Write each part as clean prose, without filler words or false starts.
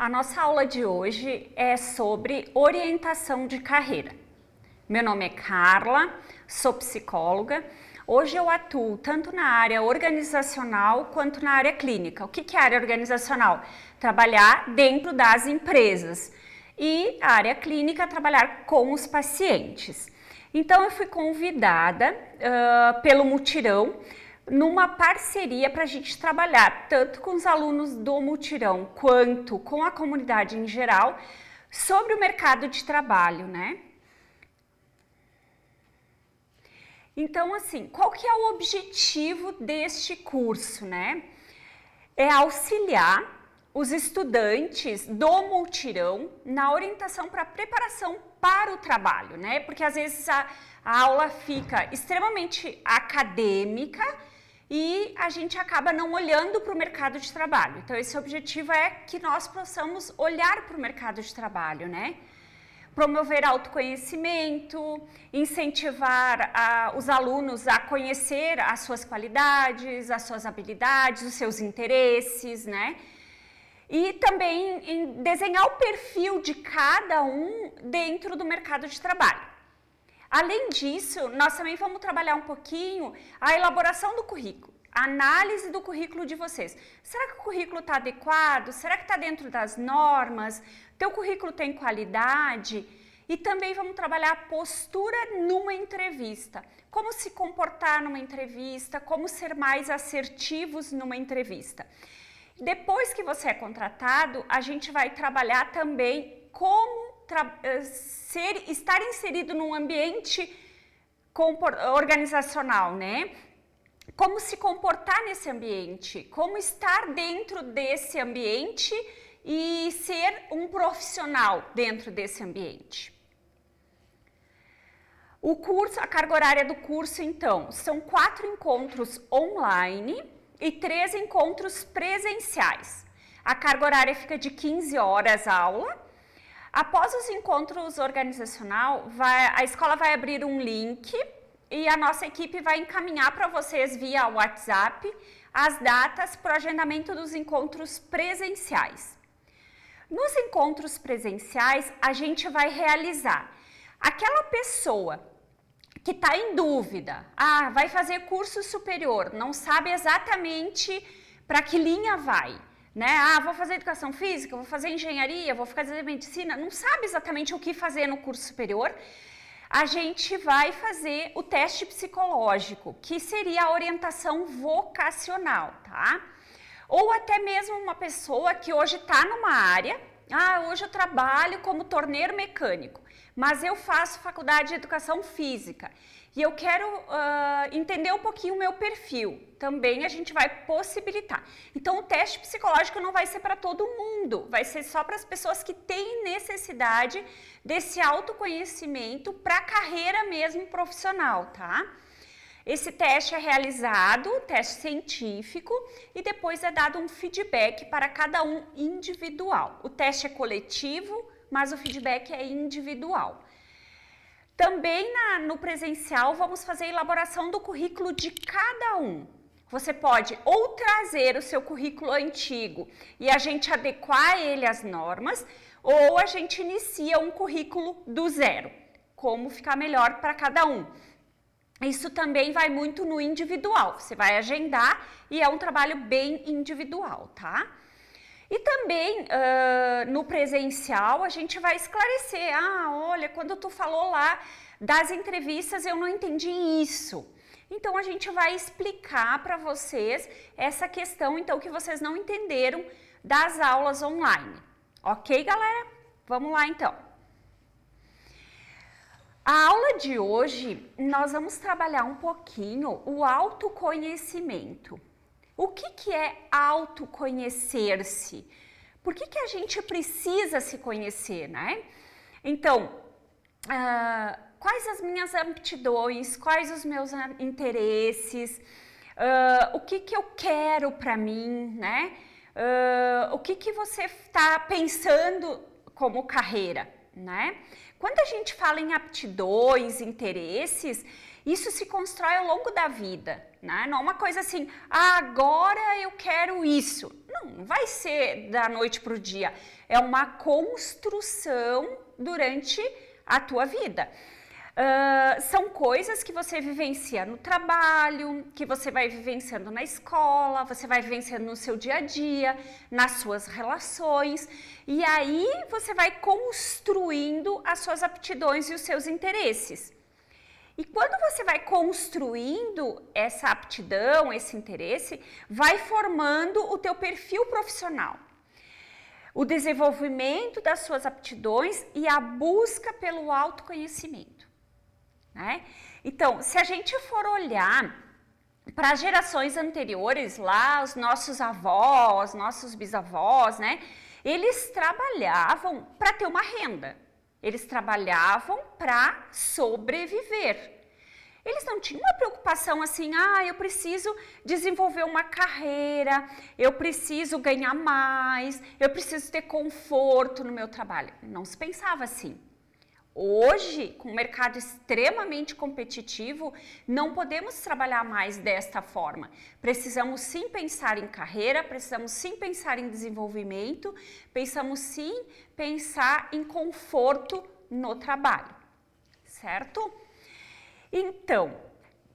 A nossa aula de hoje é sobre orientação de carreira. Meu nome é Carla, sou psicóloga. Hoje eu atuo tanto na área organizacional quanto na área clínica. O que é área organizacional? Trabalhar dentro das empresas. E a área clínica, trabalhar com os pacientes. Então eu fui convidada pelo Mutirão numa parceria para a gente trabalhar tanto com os alunos do Mutirão quanto com a comunidade em geral sobre o mercado de trabalho, né? Então, assim, qual que é o objetivo deste curso, né? É auxiliar os estudantes do Mutirão na orientação para preparação para o trabalho, né? Porque às vezes a aula fica extremamente acadêmica e a gente acaba não olhando para o mercado de trabalho. Então, esse objetivo é que nós possamos olhar para o mercado de trabalho, né? Promover autoconhecimento, incentivar os alunos a conhecer as suas qualidades, as suas habilidades, os seus interesses, né? E também em desenhar o perfil de cada um dentro do mercado de trabalho. Além disso, nós também vamos trabalhar um pouquinho a elaboração do currículo, a análise do currículo de vocês. Será que o currículo está adequado? Será que está dentro das normas? Teu currículo tem qualidade? E também vamos trabalhar a postura numa entrevista. Como se comportar numa entrevista, como ser mais assertivos numa entrevista. Depois que você é contratado, a gente vai trabalhar também como estar inserido num ambiente organizacional, né? Como se comportar nesse ambiente, como estar dentro desse ambiente e ser um profissional dentro desse ambiente. O curso, a carga horária do curso, então, são 4 encontros online e 3 encontros presenciais. A carga horária fica de 15 horas a aula. Após os encontros organizacional, a escola vai abrir um link e a nossa equipe vai encaminhar para vocês via WhatsApp as datas para o agendamento dos encontros presenciais. Nos encontros presenciais, a gente vai realizar aquela pessoa que está em dúvida, vai fazer curso superior, não sabe exatamente para que linha vai. Né? Vou fazer educação física, vou fazer engenharia, vou fazer medicina, não sabe exatamente o que fazer no curso superior, a gente vai fazer o teste psicológico, que seria a orientação vocacional, tá? Ou até mesmo uma pessoa que hoje está numa área, hoje eu trabalho como torneiro mecânico, mas eu faço faculdade de educação física e eu quero entender um pouquinho o meu perfil. Também a gente vai possibilitar. Então, o teste psicológico não vai ser para todo mundo, vai ser só para as pessoas que têm necessidade desse autoconhecimento para a carreira mesmo profissional, tá? Esse teste é realizado, teste científico, e depois é dado um feedback para cada um individual. O teste é coletivo, mas o feedback é individual. Também no presencial vamos fazer a elaboração do currículo de cada um. Você pode ou trazer o seu currículo antigo e a gente adequar ele às normas, ou a gente inicia um currículo do zero, como ficar melhor para cada um. Isso também vai muito no individual, você vai agendar e é um trabalho bem individual, tá? E também no presencial a gente vai esclarecer, olha, quando tu falou lá das entrevistas eu não entendi isso. Então a gente vai explicar para vocês essa questão então que vocês não entenderam das aulas online. Ok, galera? Vamos lá então. A aula de hoje nós vamos trabalhar um pouquinho o autoconhecimento. O que é autoconhecer-se? Por que a gente precisa se conhecer, né? Então, quais as minhas aptidões, quais os meus interesses, o que eu quero para mim, né? O que você está pensando como carreira, né? Quando a gente fala em aptidões, interesses, Isso se constrói ao longo da vida, né? Não é uma coisa assim, agora eu quero isso. Não vai ser da noite para o dia. É uma construção durante a tua vida. São coisas que você vivencia no trabalho, que você vai vivenciando na escola, você vai vivenciando no seu dia a dia, nas suas relações, e aí você vai construindo as suas aptidões e os seus interesses. E quando você vai construindo essa aptidão, esse interesse, vai formando o teu perfil profissional. O desenvolvimento das suas aptidões e a busca pelo autoconhecimento. Né? Então, se a gente for olhar para as gerações anteriores, lá os nossos avós, nossos bisavós, né? Eles trabalhavam para ter uma renda, eles trabalhavam para sobreviver. Eles não tinham uma preocupação assim, eu preciso desenvolver uma carreira, eu preciso ganhar mais, eu preciso ter conforto no meu trabalho. Não se pensava assim. Hoje, com o mercado extremamente competitivo, não podemos trabalhar mais desta forma. Precisamos sim pensar em carreira, precisamos sim pensar em desenvolvimento, precisamos sim pensar em conforto no trabalho, certo? Então,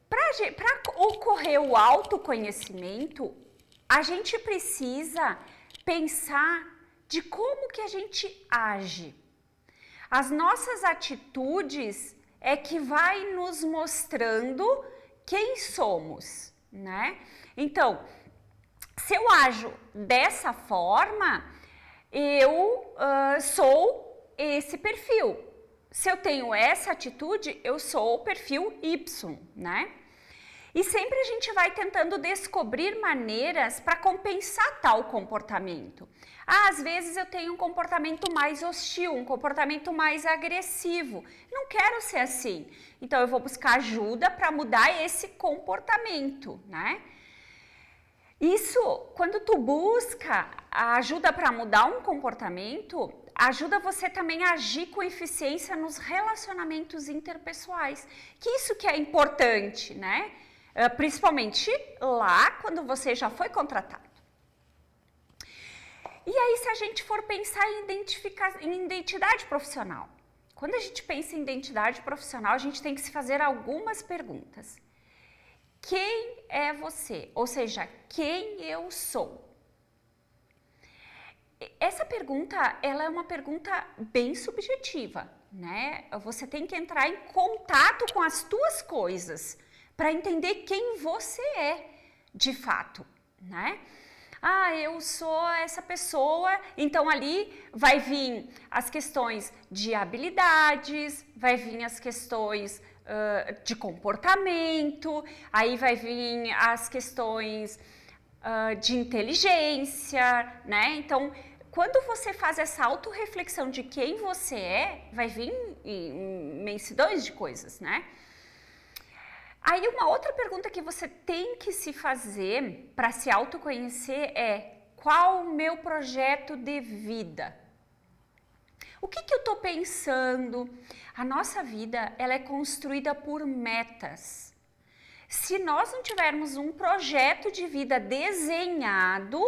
para ocorrer o autoconhecimento, a gente precisa pensar de como que a gente age. As nossas atitudes é que vai nos mostrando quem somos, né? Então, se eu ajo dessa forma, eu sou esse perfil. Se eu tenho essa atitude, eu sou o perfil Y, né? E sempre a gente vai tentando descobrir maneiras para compensar tal comportamento. Às vezes eu tenho um comportamento mais hostil, um comportamento mais agressivo. Não quero ser assim. Então eu vou buscar ajuda para mudar esse comportamento, né? Isso, quando tu busca a ajuda para mudar um comportamento, ajuda você também a agir com eficiência nos relacionamentos interpessoais. Que isso que é importante, né? Principalmente lá quando você já foi contratado. E aí, se a gente for pensar em identidade profissional, quando a gente pensa em identidade profissional, a gente tem que se fazer algumas perguntas. Quem é você? Ou seja, quem eu sou? Essa pergunta, ela é uma pergunta bem subjetiva, né? Você tem que entrar em contato com as tuas coisas para entender quem você é de fato, né? Eu sou essa pessoa, então ali vai vir as questões de habilidades, vai vir as questões de comportamento, aí vai vir as questões de inteligência, né? Então, quando você faz essa autorreflexão de quem você é, vai vir imensidões de coisas, né? Aí uma outra pergunta que você tem que se fazer para se autoconhecer é: qual o meu projeto de vida? O que eu estou pensando? A nossa vida, ela é construída por metas. Se nós não tivermos um projeto de vida desenhado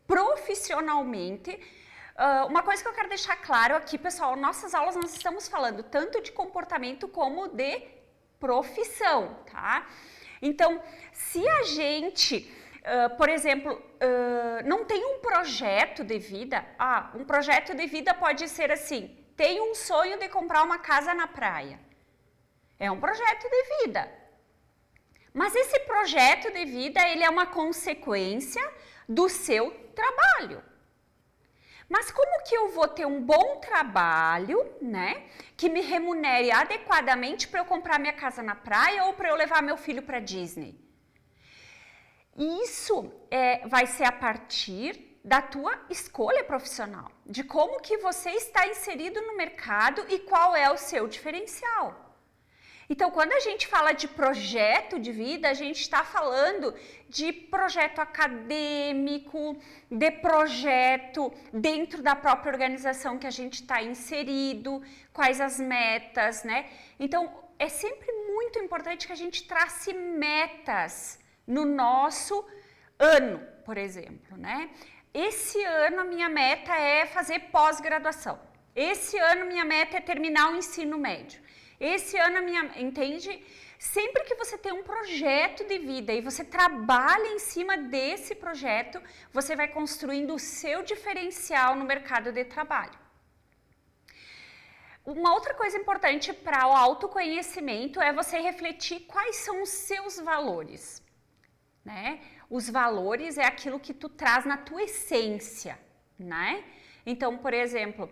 profissionalmente, uma coisa que eu quero deixar claro aqui, pessoal, nossas aulas nós estamos falando tanto de comportamento como de profissão, tá? Então, se a gente, por exemplo, não tem um projeto de vida, um projeto de vida pode ser assim: tenho um sonho de comprar uma casa na praia. É um projeto de vida. Mas esse projeto de vida, ele é uma consequência do seu trabalho. Mas como que eu vou ter um bom trabalho, né, que me remunere adequadamente para eu comprar minha casa na praia ou para eu levar meu filho para Disney? Isso vai ser a partir da tua escolha profissional, de como que você está inserido no mercado e qual é o seu diferencial. Então, quando a gente fala de projeto de vida, a gente está falando de projeto acadêmico, de projeto dentro da própria organização que a gente está inserido, quais as metas, né? Então, é sempre muito importante que a gente trace metas no nosso ano, por exemplo, né? Esse ano a minha meta é fazer pós-graduação. Esse ano minha meta é terminar o ensino médio. Esse ano entende? Sempre que você tem um projeto de vida e você trabalha em cima desse projeto, você vai construindo o seu diferencial no mercado de trabalho. Uma outra coisa importante para o autoconhecimento é você refletir quais são os seus valores, né? Os valores é aquilo que tu traz na tua essência, né? Então, por exemplo,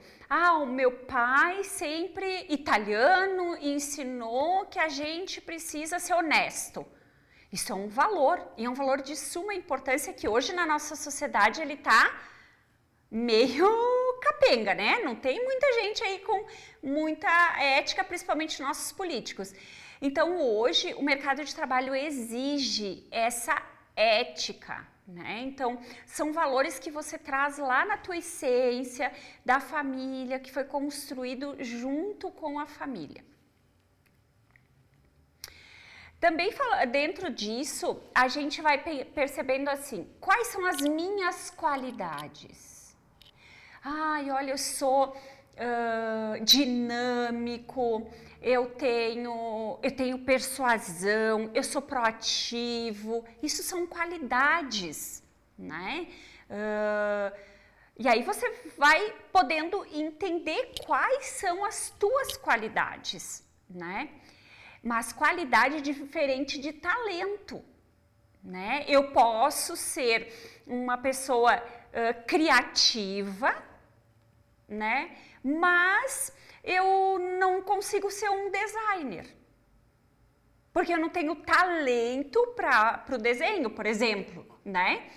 o meu pai sempre italiano ensinou que a gente precisa ser honesto. Isso é um valor, e é um valor de suma importância que hoje na nossa sociedade ele tá meio capenga, né? Não tem muita gente aí com muita ética, principalmente nossos políticos. Então, hoje, o mercado de trabalho exige essa ética, né? Então, são valores que você traz lá na tua essência, da família, que foi construído junto com a família. Também dentro disso, a gente vai percebendo assim, quais são as minhas qualidades? Olha, eu sou dinâmico, eu tenho persuasão, eu sou proativo. Isso são qualidades, né? E aí você vai podendo entender quais são as tuas qualidades, né? Mas qualidade é diferente de talento, né? Eu posso ser uma pessoa criativa, né? Mas eu não consigo ser um designer, porque eu não tenho talento para o desenho, por exemplo, né?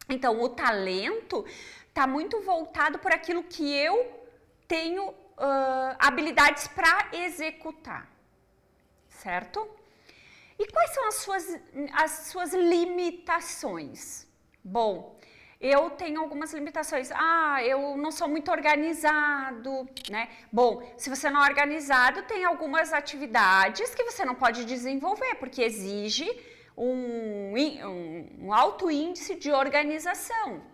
Então, o talento está muito voltado por aquilo que eu tenho habilidades para executar, certo? E quais são as suas limitações? Bom, eu tenho algumas limitações. Eu não sou muito organizado, né? Bom, se você não é organizado, tem algumas atividades que você não pode desenvolver, porque exige um alto índice de organização.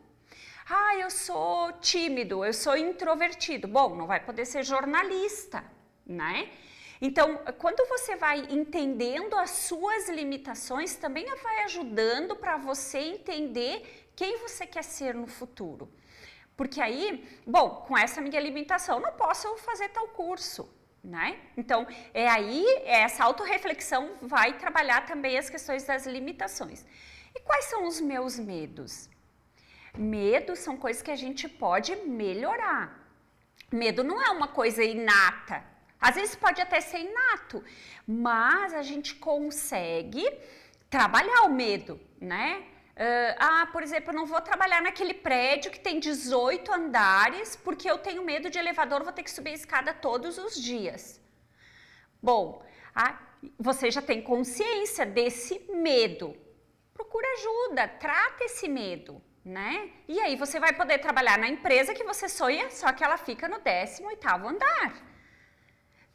Eu sou tímido, eu sou introvertido. Bom, não vai poder ser jornalista, né? Então, quando você vai entendendo as suas limitações, também vai ajudando para você entender quem você quer ser no futuro. Porque aí, bom, com essa minha limitação, não posso fazer tal curso, né? Então, essa autorreflexão vai trabalhar também as questões das limitações. E quais são os meus medos? Medos são coisas que a gente pode melhorar. Medo não é uma coisa inata. Às vezes pode até ser inato, mas a gente consegue trabalhar o medo, né? Por exemplo, eu não vou trabalhar naquele prédio que tem 18 andares porque eu tenho medo de elevador, vou ter que subir a escada todos os dias. Bom, você já tem consciência desse medo. Procura ajuda, trata esse medo, né? E aí você vai poder trabalhar na empresa que você sonha, só que ela fica no 18º andar.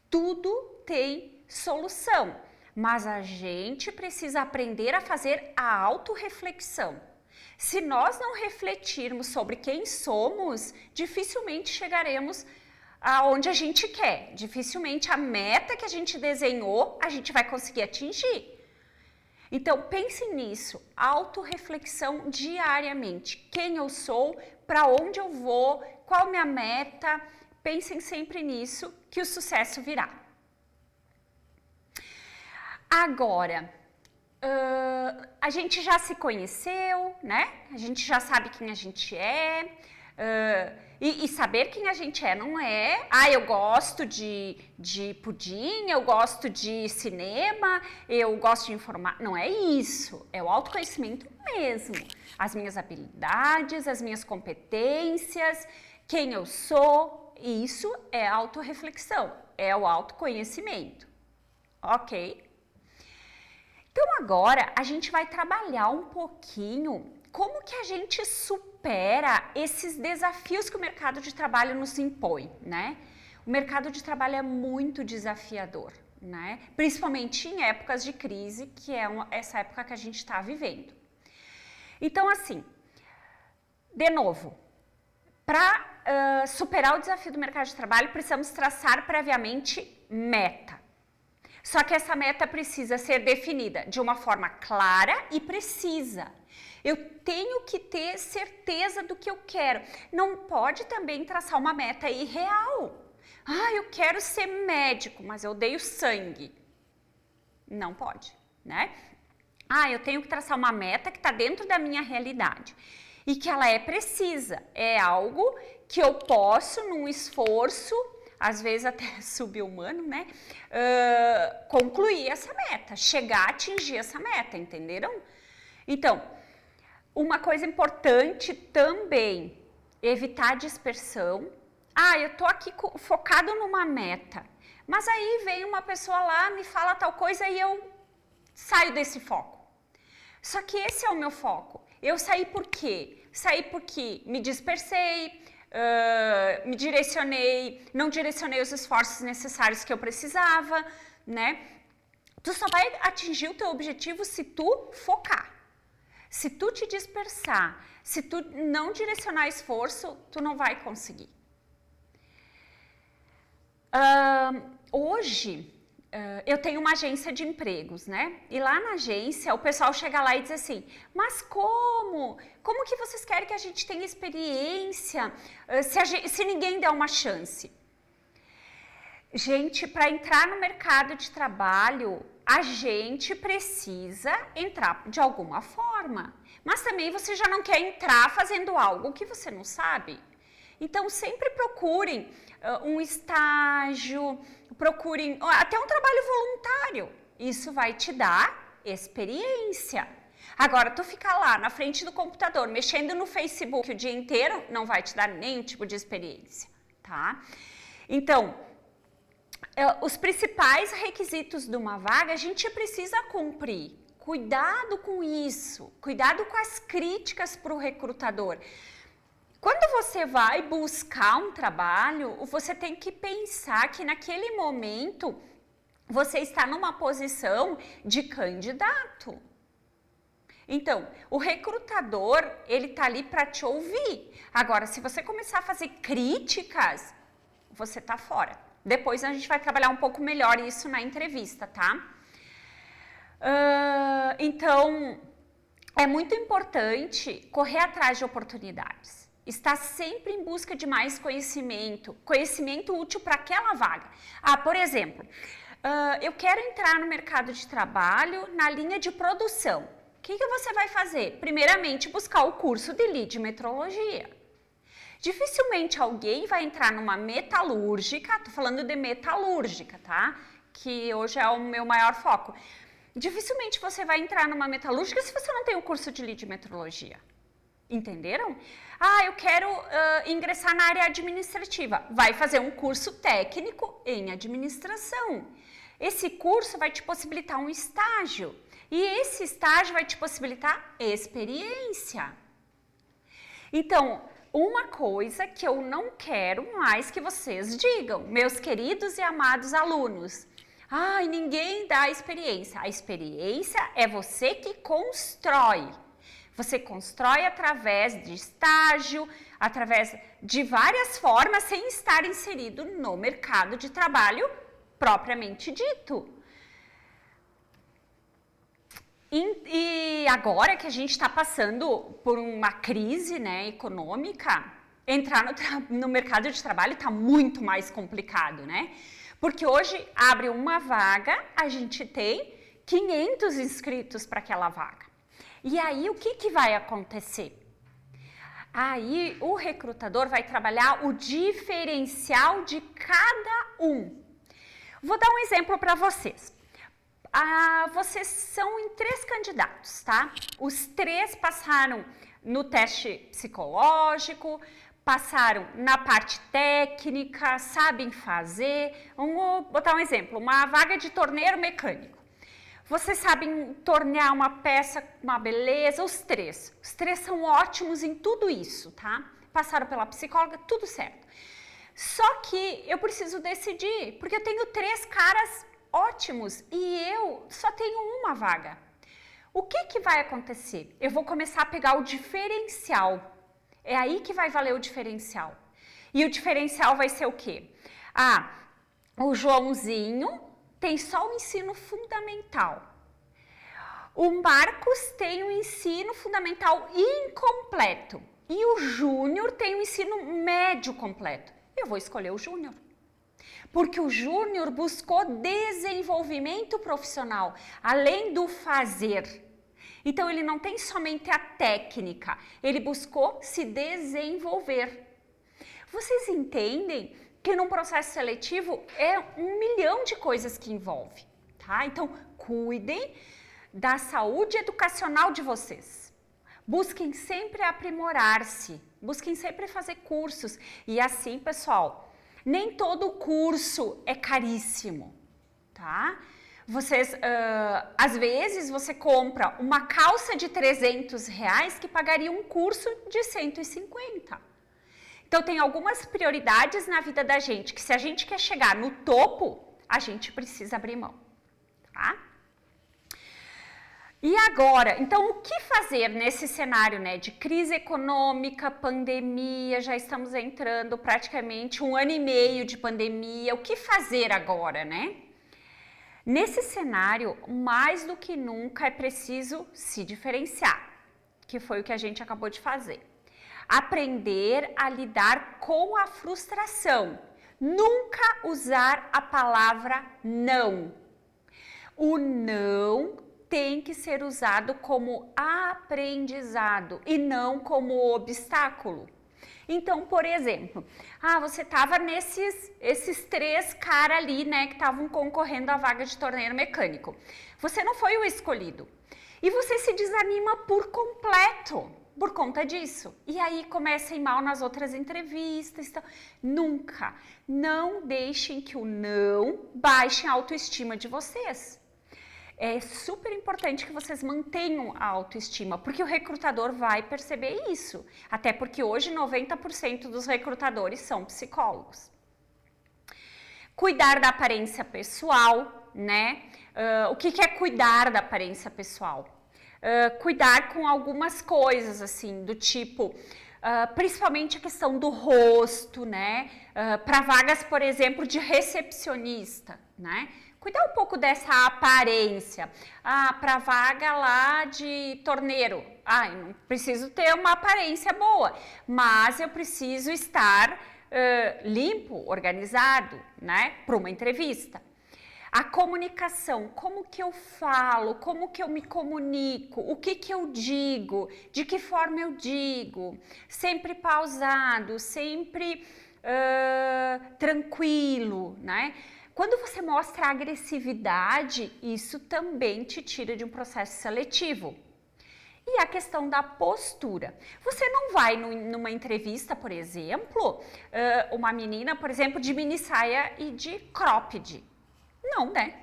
Tudo tem solução, mas a gente precisa aprender a fazer a autorreflexão. Se nós não refletirmos sobre quem somos, dificilmente chegaremos aonde a gente quer. Dificilmente a meta que a gente desenhou, a gente vai conseguir atingir. Então, pense nisso, autorreflexão diariamente. Quem eu sou, para onde eu vou, qual minha meta. Pensem sempre nisso, que o sucesso virá. Agora, a gente já se conheceu, né? A gente já sabe quem a gente é. E saber quem a gente é não é... eu gosto de pudim, eu gosto de cinema, eu gosto de informar... Não é isso, é o autoconhecimento mesmo. As minhas habilidades, as minhas competências, quem eu sou... Isso é autorreflexão, é o autoconhecimento, ok? Então agora a gente vai trabalhar um pouquinho como que a gente supera esses desafios que o mercado de trabalho nos impõe, né? O mercado de trabalho é muito desafiador, né? Principalmente em épocas de crise, que é essa época que a gente está vivendo. Então, assim, de novo, para superar o desafio do mercado de trabalho, precisamos traçar previamente meta. Só que essa meta precisa ser definida de uma forma clara e precisa. Eu tenho que ter certeza do que eu quero. Não pode também traçar uma meta irreal. Eu quero ser médico, mas eu odeio sangue. Não pode, né? Eu tenho que traçar uma meta que está dentro da minha realidade e que ela é precisa. É algo que eu posso, num esforço, às vezes até sub-humano, né? Concluir essa meta, chegar a atingir essa meta, entenderam? Então, uma coisa importante também, evitar dispersão. Eu tô aqui focado numa meta, mas aí vem uma pessoa lá, me fala tal coisa e eu saio desse foco. Só que esse é o meu foco. Eu saí por quê? Saí porque me dispersei, me direcionei, não direcionei os esforços necessários que eu precisava, né? Tu só vai atingir o teu objetivo se tu focar. Se tu te dispersar, se tu não direcionar esforço, tu não vai conseguir. Hoje, eu tenho uma agência de empregos, né? E lá na agência, o pessoal chega lá e diz assim, mas como? Como que vocês querem que a gente tenha experiência se ninguém der uma chance? Gente, para entrar no mercado de trabalho, a gente precisa entrar de alguma forma. Mas também você já não quer entrar fazendo algo que você não sabe. Então, sempre procurem um estágio, procurem até um trabalho voluntário. Isso vai te dar experiência. Agora, tu ficar lá na frente do computador, mexendo no Facebook o dia inteiro, não vai te dar nenhum tipo de experiência, tá? Então, os principais requisitos de uma vaga a gente precisa cumprir. Cuidado com isso, cuidado com as críticas para o recrutador. Quando você vai buscar um trabalho, você tem que pensar que naquele momento você está numa posição de candidato. Então, o recrutador, ele tá ali para te ouvir. Agora, se você começar a fazer críticas, você tá fora. Depois a gente vai trabalhar um pouco melhor isso na entrevista, tá? Então, é muito importante correr atrás de oportunidades. Estar sempre em busca de mais conhecimento útil para aquela vaga. Por exemplo, eu quero entrar no mercado de trabalho na linha de produção. O que você vai fazer? Primeiramente, buscar o curso de lead metrologia. Dificilmente alguém vai entrar numa metalúrgica, tô falando de metalúrgica, tá? Que hoje é o meu maior foco. Dificilmente você vai entrar numa metalúrgica se você não tem o curso de lead metrologia. Entenderam? Eu quero ingressar na área administrativa. Vai fazer um curso técnico em administração. Esse curso vai te possibilitar um estágio. E esse estágio vai te possibilitar experiência. Então, uma coisa que eu não quero mais que vocês digam, meus queridos e amados alunos. Ninguém dá experiência. A experiência é você que constrói. Você constrói através de estágio, através de várias formas, sem estar inserido no mercado de trabalho propriamente dito. E agora que a gente está passando por uma crise, né, econômica, entrar no mercado de trabalho está muito mais complicado, né? Porque hoje abre uma vaga, a gente tem 500 inscritos para aquela vaga. E aí, o que vai acontecer? Aí, o recrutador vai trabalhar o diferencial de cada um. Vou dar um exemplo para vocês. Vocês são em 3 candidatos, tá? Os 3 passaram no teste psicológico, passaram na parte técnica, sabem fazer. Vamos botar um exemplo, uma vaga de torneiro mecânico. Vocês sabem tornear uma peça, uma beleza, os 3. Os 3 são ótimos em tudo isso, tá? Passaram pela psicóloga, tudo certo. Só que eu preciso decidir, porque eu tenho 3 caras ótimos e eu só tenho uma vaga. O que vai acontecer? Eu vou começar a pegar o diferencial. É aí que vai valer o diferencial. E o diferencial vai ser o quê? O Joãozinho tem só o ensino fundamental. O Marcos tem o ensino fundamental incompleto. E o Júnior tem o ensino médio completo. Eu vou escolher o Júnior. Porque o Júnior buscou desenvolvimento profissional, além do fazer. Então, ele não tem somente a técnica, ele buscou se desenvolver. Vocês entendem que num processo seletivo é 1 milhão de coisas que envolve, tá? Então, cuidem da saúde educacional de vocês. Busquem sempre aprimorar-se, busquem sempre fazer cursos. E assim, pessoal, nem todo curso é caríssimo, tá? Vocês, às vezes, você compra uma calça de R$300 que pagaria um curso de 150. Então, tem algumas prioridades na vida da gente, que se a gente quer chegar no topo, a gente precisa abrir mão, tá? E agora, então, o que fazer nesse cenário, né, de crise econômica, pandemia, já estamos entrando praticamente 1 ano e meio de pandemia, o que fazer agora, né? Nesse cenário, mais do que nunca é preciso se diferenciar, que foi o que a gente acabou de fazer. Aprender a lidar com a frustração. Nunca usar a palavra não. O não tem que ser usado como aprendizado e não como obstáculo. Então, por exemplo, você estava esses 3 caras ali, né, que estavam concorrendo à vaga de torneiro mecânico. Você não foi o escolhido. E você se desanima por completo por conta disso. E aí começa a ir mal nas outras entrevistas. Então, nunca, não deixem que o não baixe a autoestima de vocês. É super importante que vocês mantenham a autoestima, porque o recrutador vai perceber isso. Até porque hoje 90% dos recrutadores são psicólogos. Cuidar da aparência pessoal, né? O que é cuidar da aparência pessoal? Cuidar com algumas coisas, assim, do tipo, principalmente a questão do rosto, né? Para vagas, por exemplo, de recepcionista, né? Cuidar um pouco dessa aparência. Para vaga lá de torneiro. Eu não preciso ter uma aparência boa, mas eu preciso estar limpo, organizado, né? Para uma entrevista. A comunicação, como que eu falo, como que eu me comunico, o que que eu digo, de que forma eu digo, sempre pausado, sempre tranquilo, né? Quando você mostra agressividade, isso também te tira de um processo seletivo. E a questão da postura. Você não vai numa entrevista, por exemplo, uma menina, por exemplo, de mini saia e de cropped. Não, né?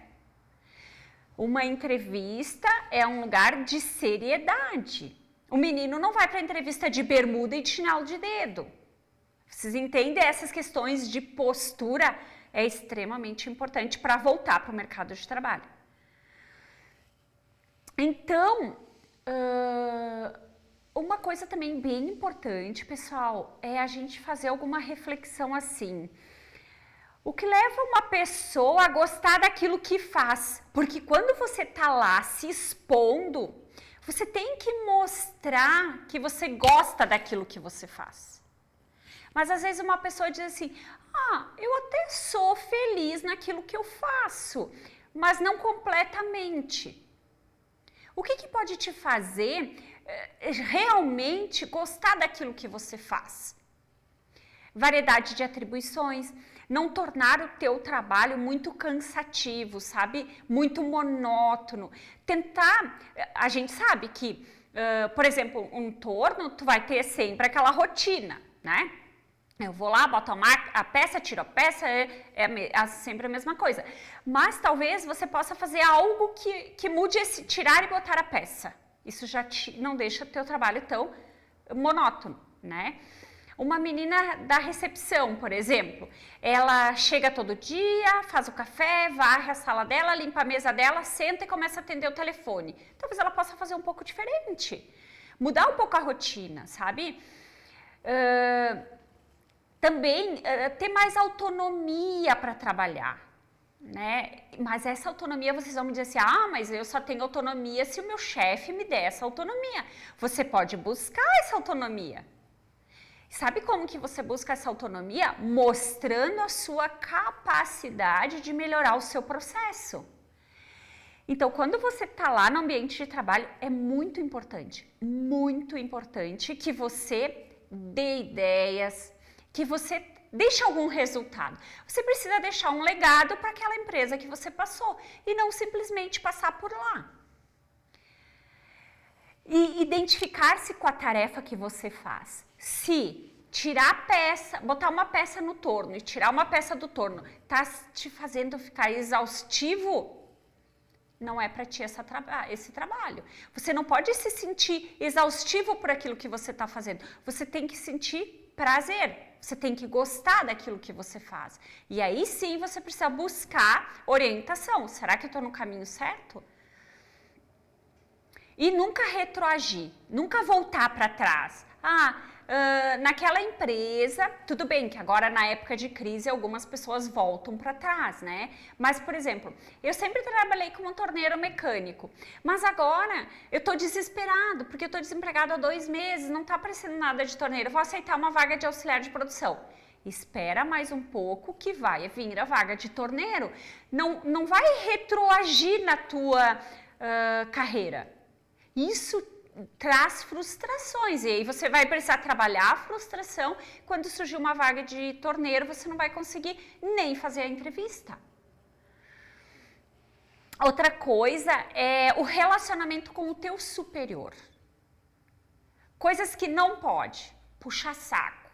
Uma entrevista é um lugar de seriedade. O menino não vai para a entrevista de bermuda e de chinelo de dedo. Vocês entendem? Essas questões de postura é extremamente importante para voltar para o mercado de trabalho. Então, uma coisa também bem importante, pessoal, é a gente fazer alguma reflexão assim. O que leva uma pessoa a gostar daquilo que faz? Porque quando você está lá se expondo, você tem que mostrar que você gosta daquilo que você faz. Mas às vezes uma pessoa diz assim, eu até sou feliz naquilo que eu faço, mas não completamente. O que pode te fazer realmente gostar daquilo que você faz? Variedade de atribuições, não tornar o teu trabalho muito cansativo, sabe? Muito monótono. Tentar, a gente sabe que, por exemplo, um torno, tu vai ter sempre aquela rotina, né? Eu vou lá, boto a peça, tiro a peça, é sempre a mesma coisa. Mas talvez você possa fazer algo que mude esse tirar e botar a peça. Isso já não deixa o teu trabalho tão monótono, né? Uma menina da recepção, por exemplo, ela chega todo dia, faz o café, varre a sala dela, limpa a mesa dela, senta e começa a atender o telefone. Talvez ela possa fazer um pouco diferente, mudar um pouco a rotina, sabe? Também ter mais autonomia para trabalhar. Né? Mas essa autonomia, vocês vão me dizer assim, mas eu só tenho autonomia se o meu chefe me der essa autonomia. Você pode buscar essa autonomia. Sabe como que você busca essa autonomia? Mostrando a sua capacidade de melhorar o seu processo. Então, quando você está lá no ambiente de trabalho, é muito importante que você dê ideias, que você deixe algum resultado. Você precisa deixar um legado para aquela empresa que você passou e não simplesmente passar por lá. E identificar-se com a tarefa que você faz. Se tirar a peça, botar uma peça no torno e tirar uma peça do torno está te fazendo ficar exaustivo, não é para ti esse trabalho. Você não pode se sentir exaustivo por aquilo que você está fazendo. Você tem que sentir prazer. Você tem que gostar daquilo que você faz. E aí sim você precisa buscar orientação. Será que eu estou no caminho certo? E nunca retroagir, nunca voltar para trás. Naquela empresa, tudo bem que agora na época de crise algumas pessoas voltam para trás, né? Mas, por exemplo, eu sempre trabalhei como torneiro mecânico, mas agora eu estou desesperado porque eu estou desempregado há 2 meses, não está aparecendo nada de torneiro, eu vou aceitar uma vaga de auxiliar de produção. Espera mais um pouco que vai vir a vaga de torneiro. Não vai retroagir na tua carreira. Isso traz frustrações, e aí você vai precisar trabalhar a frustração. Quando surgir uma vaga de torneiro, você não vai conseguir nem fazer a entrevista. Outra coisa é o relacionamento com o teu superior. Coisas que não pode, puxar saco.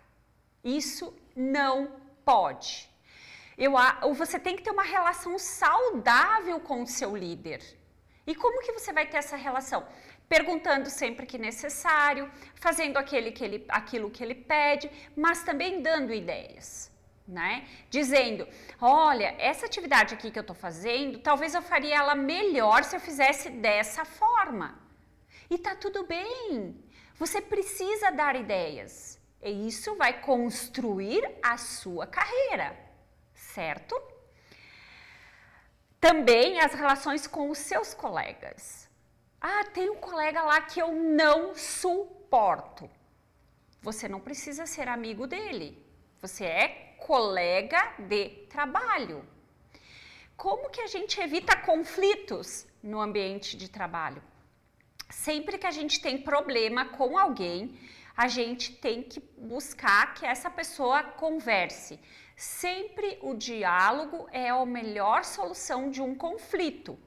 Isso não pode. Você tem que ter uma relação saudável com o seu líder. E como que você vai ter essa relação? Perguntando sempre que necessário, fazendo aquilo que ele pede, mas também dando ideias, né? Dizendo, olha, essa atividade aqui que eu estou fazendo, talvez eu faria ela melhor se eu fizesse dessa forma. E tá tudo bem, você precisa dar ideias. E isso vai construir a sua carreira, certo? Também as relações com os seus colegas. Tem um colega lá que eu não suporto. Você não precisa ser amigo dele. Você é colega de trabalho. Como que a gente evita conflitos no ambiente de trabalho? Sempre que a gente tem problema com alguém, a gente tem que buscar que essa pessoa converse. Sempre o diálogo é a melhor solução de um conflito.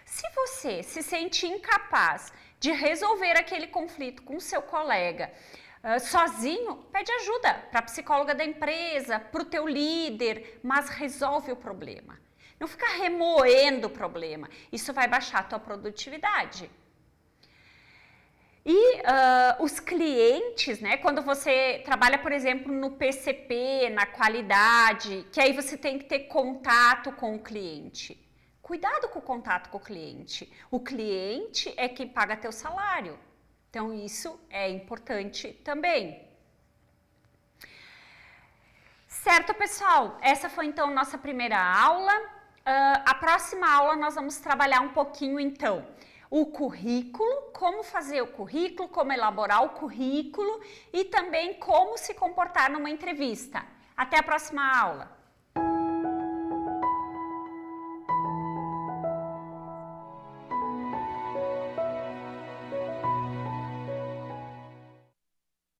Se você se sente incapaz de resolver aquele conflito com o seu colega sozinho, pede ajuda para a psicóloga da empresa, para o teu líder, mas resolve o problema. Não fica remoendo o problema, isso vai baixar a tua produtividade. E os clientes, né, quando você trabalha, por exemplo, no PCP, na qualidade, que aí você tem que ter contato com o cliente. Cuidado com o contato com o cliente. O cliente é quem paga teu salário. Então, isso é importante também. Certo, pessoal? Essa foi, então, nossa primeira aula. A próxima aula nós vamos trabalhar um pouquinho, então, o currículo, como fazer o currículo, como elaborar o currículo e também como se comportar numa entrevista. Até a próxima aula!